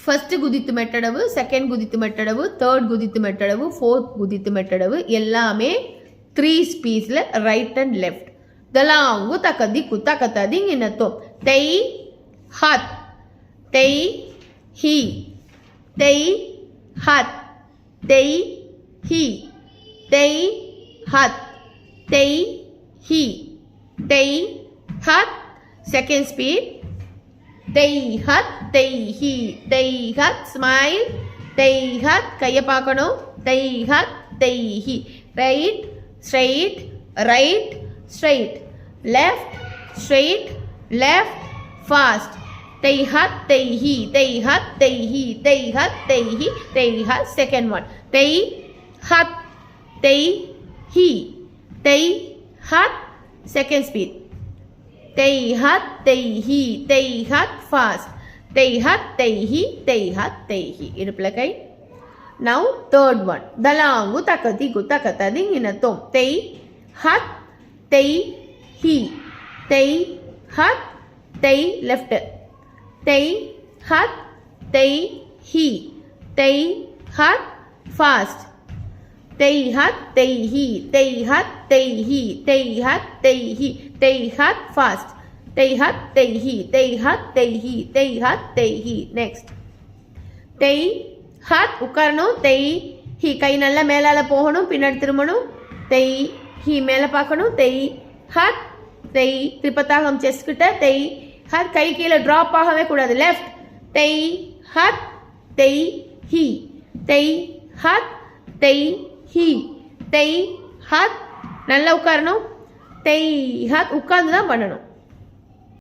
First குதித்து மெட்டடவு, second குதித்து மெட்டடவு, third குதித்து மெட்டடவு, ஃபோர்த் குதித்து மெட்டடவு எல்லாமே 3 ஸ்பீட்ல ரைட் அண்ட் லெஃப்ட். தலாங்கு தக்கதி குத்தக்கத்ததி இனத்தோம். தை ஹத், தை ஹி, தை ஹத், தை ஹி, தை ஹத், தை ஹி, தை ஹத். செகண்ட் ஸ்பீட் தை ஹத், தை ஹி, தை ஹத். ஸ்மைல். தை ஹத், கையை பார்க்கணும். தை ஹத், தை ஹி. Right, straight, right, straight. Left, straight, left, fast. தை ஹத், தை ஹி, தை ஹத், தை ஹி, தை ஹத், தை ஹி, தை ஹத். செகண்ட் ஒன் தை ஹத், தை ஹி, தை ஹத். செகண்ட் ஸ்பீட் தை ஹத், தை ஹி, தை ஹத். ஃபாஸ்ட். தை ஹத், தை ஹி, தை ஹத், தை ஹி. இடுப்பில் கை. நவ் தேர்ட் ஒன் தலாங்கு தக்கதி குத்தக்கத்ததி இனத்தோம். தை ஹத், தை ஹி, தை ஹத், தை லெஃப்ட். தை ஹத், தை ஹி, தை ஹத். ஃபாஸ்ட். தை ஹத், தை ஹி, தை ஹத், தை ஹி, தை ஹத், தை ஹி, தை ஹத். ஃபாஸ்ட். தை ஹத், தை ஹி, தை ஹத், தை ஹி, தை ஹத், தை ஹி. நெக்ஸ்ட் தை ஹத் உட்காரணும். தை ஹி கை நல்லா மேலால போகணும், பின்னாடி திரும்பணும். தை ஹி மேலே பார்க்கணும். தை ஹத், தை திருப்பத்தாகம் செஸ்ட் கிட்ட. தை ஹத், கை கீழே ட்ராப் ஆகவே கூடாது. லெஃப்ட். தை ஹத், தை ஹி, தை ஹத், தை ஹி, தை ஹத். நல்லா உட்காரணும். தை ஹத் உட்கார்ந்து தான் பண்ணணும்.